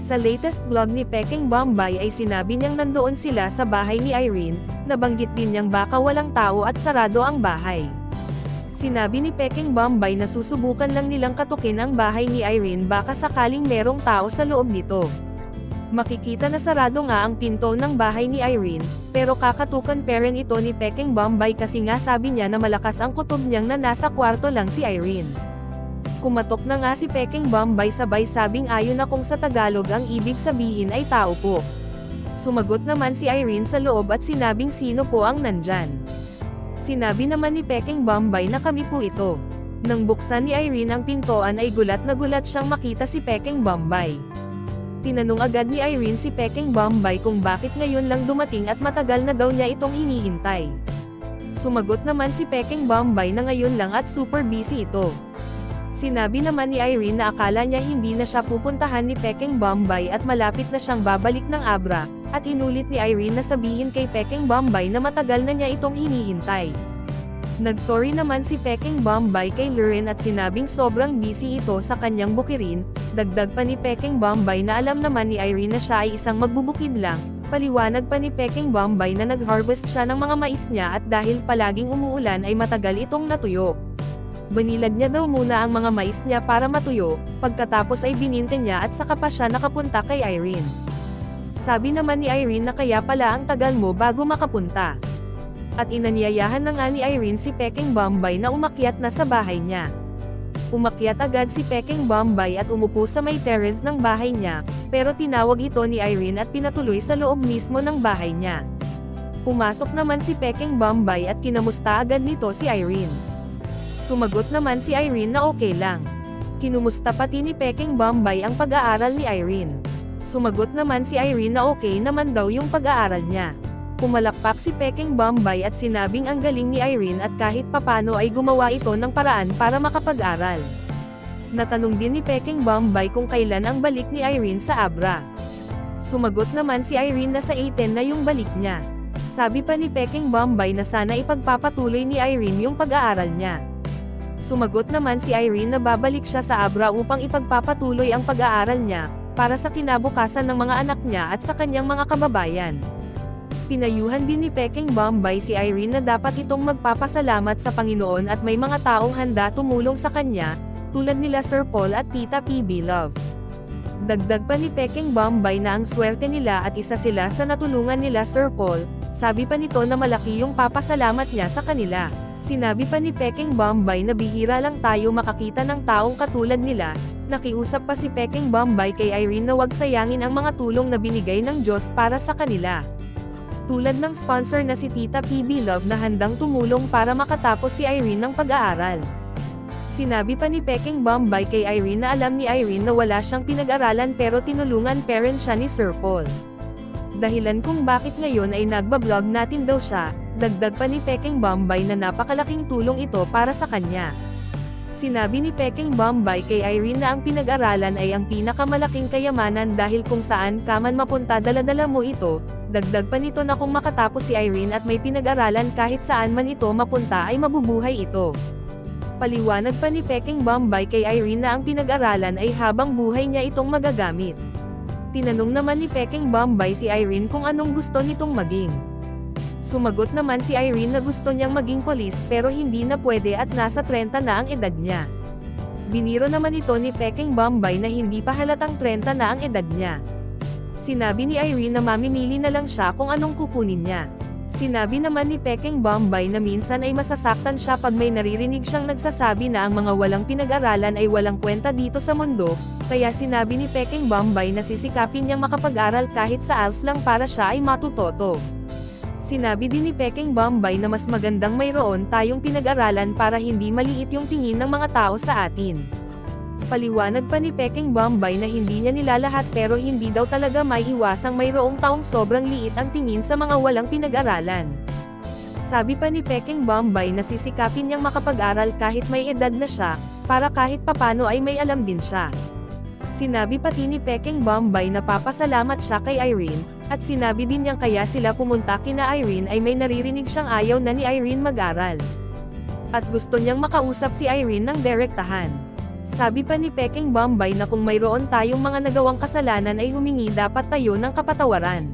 Sa latest vlog ni Peking Bombay ay sinabi niyang nandoon sila sa bahay ni Irene, nabanggit din niyang baka walang tao at sarado ang bahay. Sinabi ni Peking Bombay na susubukan lang nilang katukin ang bahay ni Irene baka sakaling merong tao sa loob nito. Makikita na sarado nga ang pinto ng bahay ni Irene, pero kakatukan pa rin ito ni Peking Bombay kasi nga sabi niya na malakas ang kutob niyang na nasa kwarto lang si Irene. Kumatok na nga si Peking Bombay sabay sabing ayon na kung sa Tagalog ang ibig sabihin ay tao po. Sumagot naman si Irene sa loob at sinabing sino po ang nandyan. Sinabi naman ni Peking Bombay na kami po ito. Nang buksan ni Irene ang pintoan ay gulat na gulat siyang makita si Peking Bombay. Tinanong agad ni Irene si Peking Bombay kung bakit ngayon lang dumating at matagal na daw niya itong hinihintay. Sumagot naman si Peking Bombay na ngayon lang at super busy ito. Sinabi naman ni Irene na akala niya hindi na siya pupuntahan ni Peking Bombay at malapit na siyang babalik ng Abra, at inulit ni Irene na sabihin kay Peking Bombay na matagal na niya itong hinihintay. Nagsorry naman si Peking Bombay kay Loren at sinabing sobrang busy ito sa kanyang bukirin. Dagdag pa ni Peking Bombay na alam naman ni Irene na siya ay isang magbubukid lang. Paliwanag pa ni Peking Bombay na nag-harvest siya ng mga mais niya at dahil palaging umuulan ay matagal itong natuyo. Banilag niya daw muna ang mga mais niya para matuyo, pagkatapos ay bininte niya at saka pa siya nakapunta kay Irene. Sabi naman ni Irene na kaya pala ang tagal mo bago makapunta. At inanyayahan na nga ni Irene si Peking Bombay na umakyat na sa bahay niya. Umakyat agad si Peking Bombay at umupo sa may terrace ng bahay niya, pero tinawag ito ni Irene at pinatuloy sa loob mismo ng bahay niya. Pumasok naman si Peking Bombay at kinamusta agad nito si Irene. Sumagot naman si Irene na okay lang. Kinumusta pati ni Peking Bombay ang pag-aaral ni Irene. Sumagot naman si Irene na okay naman daw yung pag-aaral niya. Pumalakpak si Peking Bombay at sinabing ang galing ni Irene at kahit papano ay gumawa ito ng paraan para makapag-aral. Natanong din ni Peking Bombay kung kailan ang balik ni Irene sa Abra. Sumagot naman si Irene na sa 18 na yung balik niya. Sabi pa ni Peking Bombay na sana ipagpapatuloy ni Irene yung pag-aaral niya. Sumagot naman si Irene na babalik siya sa Abra upang ipagpapatuloy ang pag-aaral niya, para sa kinabukasan ng mga anak niya at sa kanyang mga kababayan. Pinayuhan din ni Peking Bombay si Irene na dapat itong magpapasalamat sa Panginoon at may mga taong handa tumulong sa kanya, tulad nila Sir Paul at Tita PB Love. Dagdag pa ni Peking Bombay na ang swerte nila at isa sila sa natulungan nila Sir Paul. Sabi pa nito na malaki yung papasalamat niya sa kanila. Sinabi pa ni Peking Bombay na bihira lang tayo makakita ng taong katulad nila. Nakiusap pa si Peking Bombay kay Irene na wag sayangin ang mga tulong na binigay ng Diyos para sa kanila. Tulad ng sponsor na si Tita PB Love na handang tumulong para makatapos si Irene ng pag-aaral. Sinabi pa ni Peking Bombay kay Irene na alam ni Irene na wala siyang pinag-aralan pero tinulungan pa rin siya ni Sir Paul. Dahilan kung bakit ngayon ay nagbablog natin daw siya, dagdag pa ni Peking Bombay na napakalaking tulong ito para sa kanya. Sinabi ni Peking Bombay kay Irene na ang pinag-aralan ay ang pinakamalaking kayamanan dahil kung saan ka man mapunta dala-dala mo ito. Dagdag pa nito na kung makatapos si Irene at may pinag-aralan kahit saan man ito mapunta ay mabubuhay ito. Paliwanag pa ni Peking Bombay kay Irene na ang pinag-aralan ay habang buhay niya itong magagamit. Tinanong naman ni Peking Bombay si Irene kung anong gusto nitong maging. Sumagot naman si Irene na gusto niyang maging polis pero hindi na pwede at nasa 30 na ang edad niya. Biniro naman ito ni Peking Bombay na hindi pa halatang 30 na ang edad niya. Sinabi ni Irene na mamimili na lang siya kung anong kukunin niya. Sinabi naman ni Peking Bombay na minsan ay masasaktan siya pag may naririnig siyang nagsasabi na ang mga walang pinag-aralan ay walang kwenta dito sa mundo, kaya sinabi ni Peking Bombay na sisikapin niyang makapag-aral kahit sa ALS lang para siya ay matutoto. Sinabi din ni Peking Bombay na mas magandang mayroon tayong pinag-aralan para hindi maliit yung tingin ng mga tao sa atin. Paliwanag pa ni Peking Bombay na hindi niya nilalahat pero hindi daw talaga may iwasang mayroong taong sobrang liit ang tingin sa mga walang pinag-aralan. Sabi pa ni Peking Bombay na sisikapin niyang makapag-aral kahit may edad na siya, para kahit papano ay may alam din siya. Sinabi pati ni Peking Bombay na papasalamat siya kay Irene, at sinabi din niyang kaya sila pumunta kina Irene ay may naririnig siyang ayaw na ni Irene mag-aral. At gusto niyang makausap si Irene ng direktahan. Sabi pa ni Peking Bombay na kung mayroon tayong mga nagawang kasalanan ay humingi dapat tayo ng kapatawaran.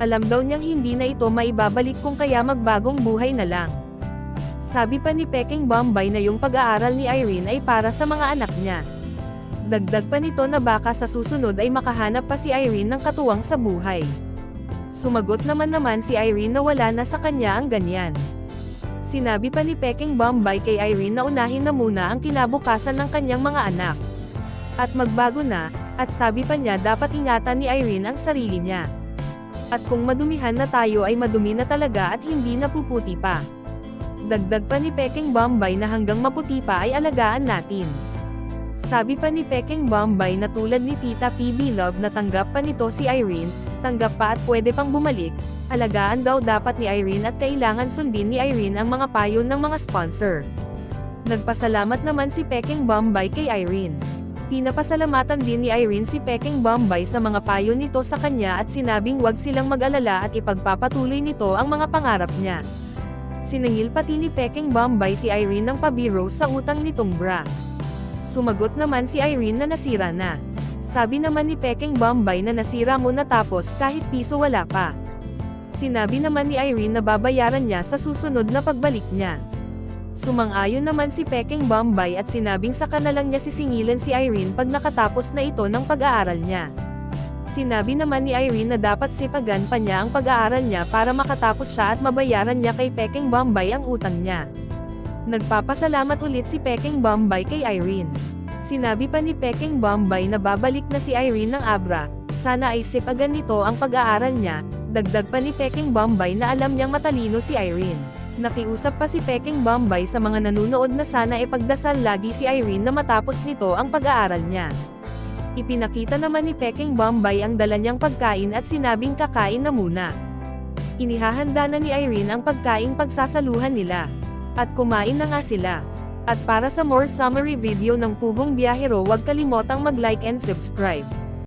Alam daw niyang hindi na ito maibabalik kung kaya magbagong buhay na lang. Sabi pa ni Peking Bombay na yung pag-aaral ni Irene ay para sa mga anak niya. Dagdag pa nito na baka sa susunod ay makahanap pa si Irene ng katuwang sa buhay. Sumagot naman si Irene na wala na sa kanya ang ganyan. Sinabi pa ni Peking Bombay kay Irene na unahin na muna ang kinabukasan ng kanyang mga anak. At magbago na, at sabi pa niya dapat ingatan ni Irene ang sarili niya. At kung madumihan na tayo ay madumi na talaga at hindi napuputi pa. Dagdag pa ni Peking Bombay na hanggang maputi pa ay alagaan natin. Sabi pa ni Peking Bombay na tulad ni Tita PB Love na tanggap pa nito si Irene, tanggap pa at pwede pang bumalik, alagaan daw dapat ni Irene at kailangan sundin ni Irene ang mga payo ng mga sponsor. Nagpasalamat naman si Peking Bombay kay Irene. Pinapasalamatan din ni Irene si Peking Bombay sa mga payo nito sa kanya at sinabing wag silang mag-alala at ipagpapatuloy nito ang mga pangarap niya. Sinangil pati ni Peking Bombay si Irene ng pabiro sa utang nitong bra. Sumagot naman si Irene na nasira na. Sabi naman ni Peking Bombay na nasira mo na tapos kahit piso wala pa. Sinabi naman ni Irene na babayaran niya sa susunod na pagbalik niya. Sumang-ayon naman si Peking Bombay at sinabing saka na lang niya sisingilan si Irene pag nakatapos na ito ng pag-aaral niya. Sinabi naman ni Irene na dapat sipagan pa niya ang pag-aaral niya para makatapos siya at mabayaran niya kay Peking Bombay ang utang niya. Nagpapasalamat ulit si Peking Bombay kay Irene. Sinabi pa ni Peking Bombay na babalik na si Irene ng Abra, sana ay sipagan nito ang pag-aaral niya. Dagdag pa ni Peking Bombay na alam niyang matalino si Irene. Nakiusap pa si Peking Bombay sa mga nanunood na sana ipagdasal lagi si Irene na matapos nito ang pag-aaral niya. Ipinakita naman ni Peking Bombay ang dala niyang pagkain at sinabing kakain na muna. Inihahanda na ni Irene ang pagkaing pagsasaluhan nila. At kumain na nga sila. At para sa more summary video ng Pugong Biyahero, huwag kalimotang mag-like and subscribe.